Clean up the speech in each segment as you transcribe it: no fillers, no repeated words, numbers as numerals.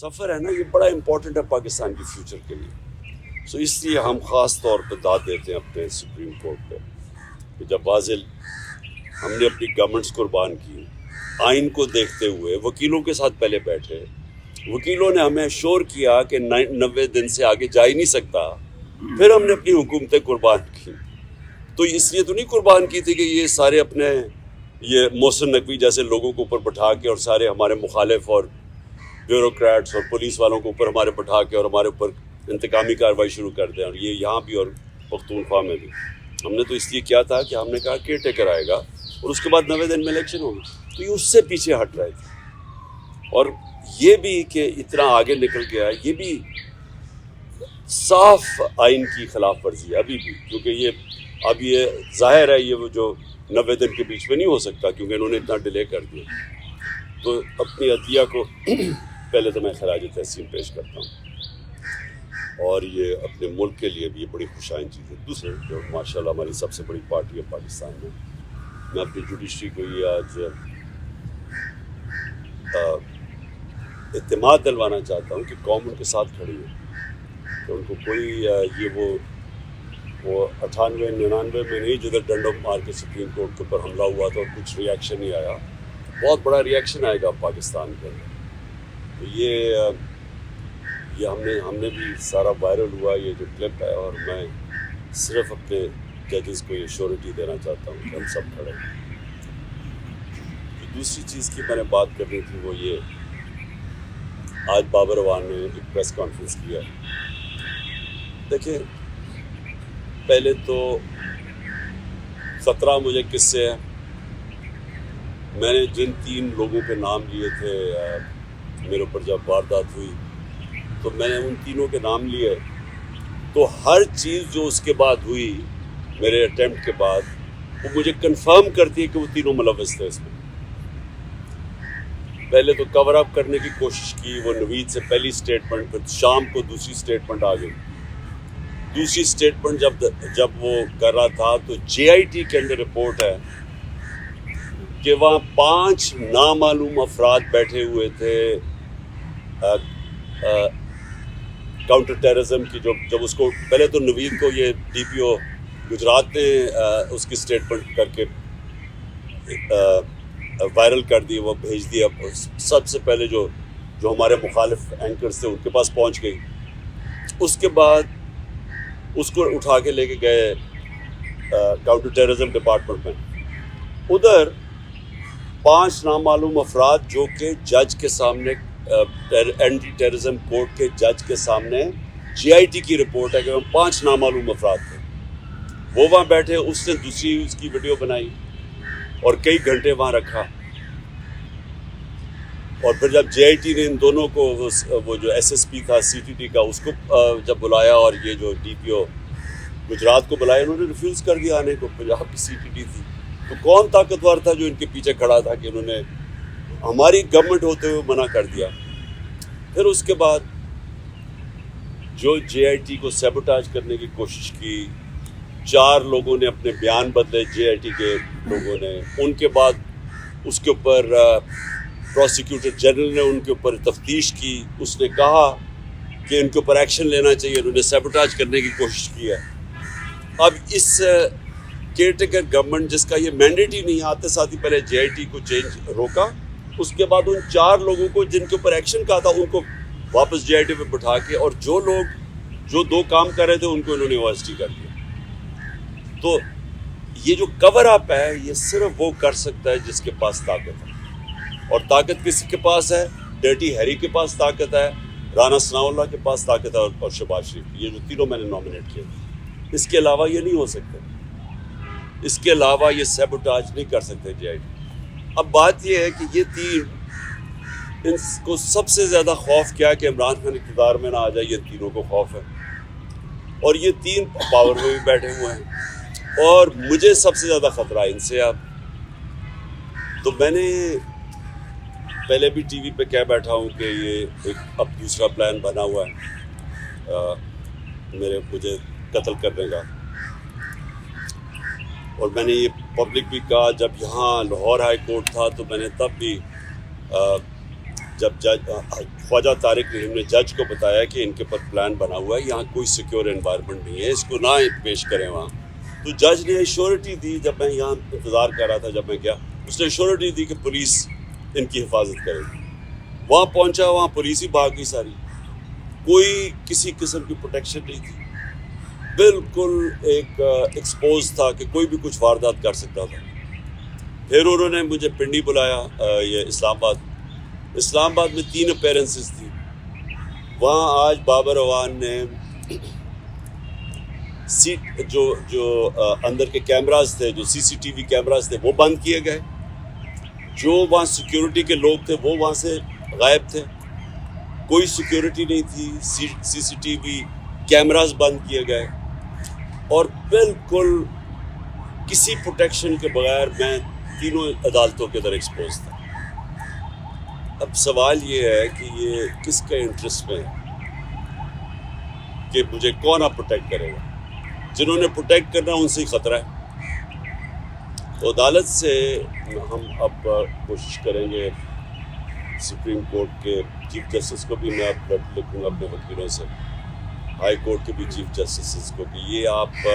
سفر ہے نا یہ بڑا امپورٹنٹ ہے پاکستان کی فیوچر کے لیے. سو اس لیے ہم خاص طور پہ داد دیتے ہیں اپنے سپریم کورٹ پہ کہ جب واضح ہم نے اپنی گورنمنٹس قربان کی آئین کو دیکھتے ہوئے وکیلوں کے ساتھ پہلے بیٹھے, وکیلوں نے ہمیں شور کیا کہ 90 دن سے آگے جا ہی نہیں سکتا, پھر ہم نے اپنی حکومتیں قربان کی. تو اس لیے تو نہیں قربان کی تھی کہ یہ سارے اپنے یہ محسن نقوی جیسے لوگوں کو اوپر بٹھا کے اور سارے ہمارے مخالف اور بیوروکریٹس اور پولیس والوں کو اوپر ہمارے بٹھا کے اور ہمارے اوپر انتقامی کارروائی شروع کر دیں, اور یہ یہاں بھی اور پختونخوا میں بھی. ہم نے تو اس لیے کیا تھا کہ ہم نے کہا کیئر ٹیکر آئے گا اور اس کے بعد 90 دن میں الیکشن ہوگی, تو یہ اس سے پیچھے ہٹ رہے تھے. اور یہ بھی کہ اتنا آگے نکل گیا, یہ بھی صاف آئین کی خلاف ورزی ہے ابھی بھی, کیونکہ یہ ظاہر ہے یہ وہ جو 90 دن کے بیچ میں نہیں ہو سکتا کیونکہ انہوں نے اتنا ڈیلے کر دیا. تو اپنی عدلیہ کو پہلے تو میں خراج تحسین پیش کرتا ہوں, اور یہ اپنے ملک کے لیے بھی یہ بڑی خوشائن چیز ہے. دوسرے جو ماشاءاللہ ہماری سب سے بڑی پارٹی ہے پاکستان میں اپنی جوڈیشری کو یہ آج اعتماد دلوانا چاہتا ہوں کہ قوم ان کے ساتھ کھڑی ہے, کہ ان کو کوئی یہ وہ 98-99 میں نہیں جدھر ڈنڈوں مار کے سپریم کورٹ کے اوپر حملہ ہوا تھا اور کچھ ریئیکشن نہیں آیا, بہت بڑا ریئیکشن آئے گا پاکستان کے اندر. تو یہ ہم نے بھی سارا وائرل ہوا یہ جو کلپ ہے, اور میں صرف اپنے ججز کو یہ شیورٹی دینا چاہتا ہوں کہ ہم سب کھڑے ہیں. دوسری چیز کی میں نے بات کرنی تھی وہ یہ, آج بابر اعوان نے ایک پریس کانفرنس کیا. دیکھیں پہلے تو خطرہ مجھے کس سے ہے, میں نے جن 3 لوگوں کے نام لیے تھے میرے اوپر جب واردات ہوئی تو میں نے ان تینوں کے نام لیے, تو ہر چیز جو اس کے بعد ہوئی میرے اٹیمپٹ کے بعد وہ مجھے کنفرم کرتی ہے کہ وہ تینوں ملوث تھے اس میں. پہلے تو کور اپ کرنے کی کوشش کی, وہ نوید سے پہلی سٹیٹمنٹ, پھر شام کو دوسری سٹیٹمنٹ آ گئی. دوسری سٹیٹمنٹ جب وہ کر رہا تھا تو JIT کے اندر رپورٹ ہے کہ وہاں 5 نامعلوم افراد بیٹھے ہوئے تھے کاؤنٹر ٹیررزم کی. جب اس کو پہلے تو نوید کو یہ DPO گجرات نے اس کی سٹیٹمنٹ کر کے وائرل کر دی, وہ بھیج دیا سب سے پہلے جو ہمارے مخالف اینکرز تھے ان کے پاس پہنچ گئی. اس کے بعد اس کو اٹھا کے لے کے گئے کاؤنٹر ٹیررزم ڈپارٹمنٹ میں. ادھر 5 نامعلوم افراد جو کہ جج کے سامنے اینٹی ٹیررزم کورٹ کے جج کے سامنے JIT کی رپورٹ ہے کہ وہ 5 نامعلوم افراد تھے, وہ وہاں بیٹھے. اس نے دوسری اس کی ویڈیو بنائی اور کئی گھنٹے وہاں رکھا, اور پھر جب JIT نے ان دونوں کو وہ جو SSP تھا CTT کا اس کو جب بلایا اور یہ جو DPO گجرات کو بلایا, انہوں نے ریفیوز کر دیا آنے کو. پنجاب کی CTT تھی, تو کون طاقتور تھا جو ان کے پیچھے کھڑا تھا کہ انہوں نے ہماری گورنمنٹ ہوتے ہوئے منع کر دیا. پھر اس کے بعد جو JIT کو سیبوٹاج کرنے کی کوشش کی, 4 لوگوں نے اپنے بیان بدلے JIT کے لوگوں نے. ان کے بعد اس کے اوپر پروسیکیوٹر جنرل نے ان کے اوپر تفتیش کی, اس نے کہا کہ ان کے اوپر ایکشن لینا چاہیے, انہوں نے سیبوٹاج کرنے کی کوشش کی ہے. اب اس کیئر ٹیکر گورنمنٹ جس کا یہ مینڈیٹ ہی نہیں, آتے ساتھ ہی پہلے JIT کو چینج روکا, اس کے بعد ان 4 لوگوں کو جن کے اوپر ایکشن کہا تھا ان کو واپس JIT پہ بٹھا کے, اور جو لوگ جو 2 کام کر رہے تھے ان کو انہوں نے OST کر دیا. تو یہ جو کور اپ ہے یہ صرف وہ کر سکتا ہے جس کے پاس طاقت ہے, اور طاقت کس کے پاس ہے؟ ڈرٹی ہیری کے پاس طاقت ہے, رانا ثناء اللہ کے پاس طاقت ہے, اور شہباز شریف. یہ جو تینوں میں نے نامنیٹ کیے, اس کے علاوہ یہ نہیں ہو سکتے, اس کے علاوہ یہ سیبوٹاج نہیں کر سکتے JIT. اب بات یہ ہے کہ یہ 3 ان کو سب سے زیادہ خوف کیا کہ عمران خان اقتدار میں نہ آ جائے, یہ تینوں کو خوف ہے, اور یہ 3 پاور میں بھی بیٹھے ہوئے ہیں, اور مجھے سب سے زیادہ خطرہ ان سے. تو میں نے پہلے بھی ٹی وی پہ کہہ بیٹھا ہوں کہ یہ ایک اب دوسرا پلان بنا ہوا ہے مجھے قتل کرنے کا, اور میں نے یہ پبلک بھی کہا. جب یہاں لاہور ہائی کورٹ تھا تو میں نے تب بھی جب خواجہ طارق رحیم نے جج کو بتایا کہ ان کے پر پلان بنا ہوا ہے, یہاں کوئی سیکیور انوائرمنٹ نہیں ہے, اس کو نہ پیش کریں وہاں, تو جج نے ایشورٹی دی. جب میں یہاں انتظار کر رہا تھا, جب میں گیا, اس نے ایشورٹی دی کہ پولیس ان کی حفاظت کرے گی. وہاں پہنچا, وہاں پولیس ہی بھاگ گئی ساری, کوئی کسی قسم کی پروٹیکشن نہیں تھی, بالکل ایک ایکسپوز تھا کہ کوئی بھی کچھ واردات کر سکتا تھا. پھر انہوں نے مجھے پنڈی بلایا, یہ اسلام آباد میں 3 اپیرنسز تھی. وہاں آج بابر اعوان نے سیٹ جو اندر کے کیمراز تھے, جو سی سی ٹی وی کیمراز تھے, وہ بند کیے گئے. جو وہاں سیکیورٹی کے لوگ تھے وہ وہاں سے غائب تھے, کوئی سیکیورٹی نہیں تھی. سی سی ٹی وی کیمراز بند کیے گئے, اور بالکل کسی پروٹیکشن کے بغیر میں تینوں عدالتوں کے اندر ایکسپوز تھا. اب سوال یہ ہے کہ یہ کس کا انٹرسٹ میں ہے کہ مجھے کون آپ پروٹیکٹ کرے گا؟ جنہوں نے پروٹیکٹ کرنا ان سے ہی خطرہ ہے. تو عدالت سے ہم اب کوشش کریں گے, سپریم کورٹ کے چیف جسٹس کو بھی میں اب لکھوں گا اپنے وکیلوں سے, ہائی کورٹ کے بھی چیف جسٹس کو, کہ یہ آپ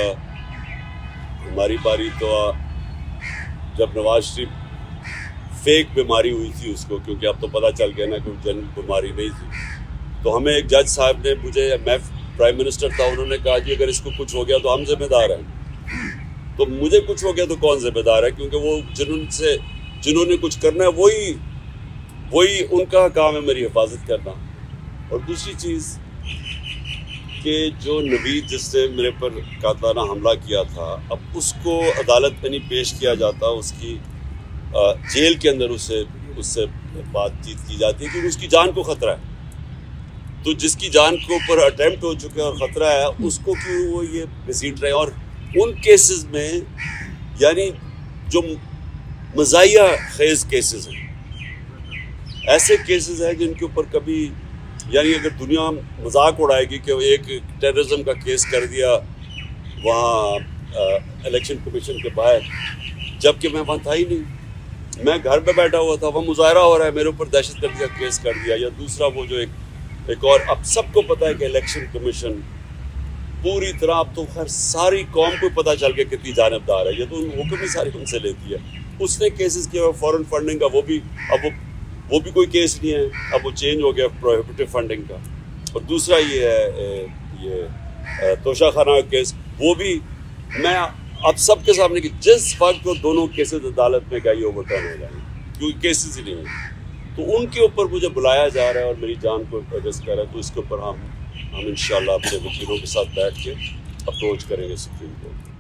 ہماری باری تو جب نواز شریف فیک بیماری ہوئی تھی اس کو, کیونکہ اب تو پتہ چل گیا نا کہ جنرل بیماری نہیں تھی, تو ہمیں ایک جج صاحب نے, میں پرائم منسٹر تھا, انہوں نے کہا کہ اگر اس کو کچھ ہو گیا تو ہم ذمہ دار ہیں. تو مجھے کچھ ہو گیا تو کون ذمہ دار ہے؟ کیونکہ وہ جنہوں نے کچھ کرنا ہے وہی ان کا کام ہے میری حفاظت کرنا. اور دوسری چیز کہ جو نوید جس نے میرے پر قاتلانہ حملہ کیا تھا, اب اس کو عدالت میں نہیں پیش کیا جاتا, اس کی جیل کے اندر اس سے بات چیت کی جاتی ہے کیونکہ اس کی جان کو خطرہ ہے. تو جس کی جان کے اوپر اٹیمپٹ ہو چکا ہے اور خطرہ ہے, اس کو کیوں وہ یہ گھسیٹ رہے ہیں؟ اور ان کیسز میں یعنی جو مزاحیہ خیز کیسز ہیں, ایسے کیسز ہیں جن کے اوپر کبھی یعنی اگر دنیا مذاق اڑائے گی کہ ایک ٹیررزم کا کیس کر دیا وہاں الیکشن کمیشن کے باہر, جبکہ میں وہاں تھا ہی نہیں, میں گھر پہ بیٹھا ہوا تھا, وہ مظاہرہ ہو رہا ہے, میرے اوپر دہشت گردی کا کیس کر دیا. یا دوسرا وہ جو ایک اور, اب سب کو پتہ ہے کہ الیکشن کمیشن پوری طرح, اب تو خیر ساری قوم کو پتہ چل گیا کتنی جانبدار ہے, یہ تو حکم ہی ساری ان سے لیتی ہے. اس نے کیسز کیا فورن فنڈنگ کا, وہ بھی کوئی کیس نہیں ہے, اب وہ چینج ہو گیا پروہیبٹیو فنڈنگ کا. اور دوسرا یہ ہے یہ توشہ خانہ کا کیس, وہ بھی میں اب سب کے سامنے کہ جس وقت وہ دونوں کیسز عدالت میں گئی اوور ٹرن ہو جائیں گے, کیونکہ کیسز ہی نہیں ہیں, تو ان کے اوپر مجھے بلایا جا رہا ہے اور میری جان کو اگست کر رہا ہے. تو اس کے اوپر ہم انشاءاللہ اپنے وکیلوں کے ساتھ بیٹھ کے اپروچ کریں گے سپریم کورٹ.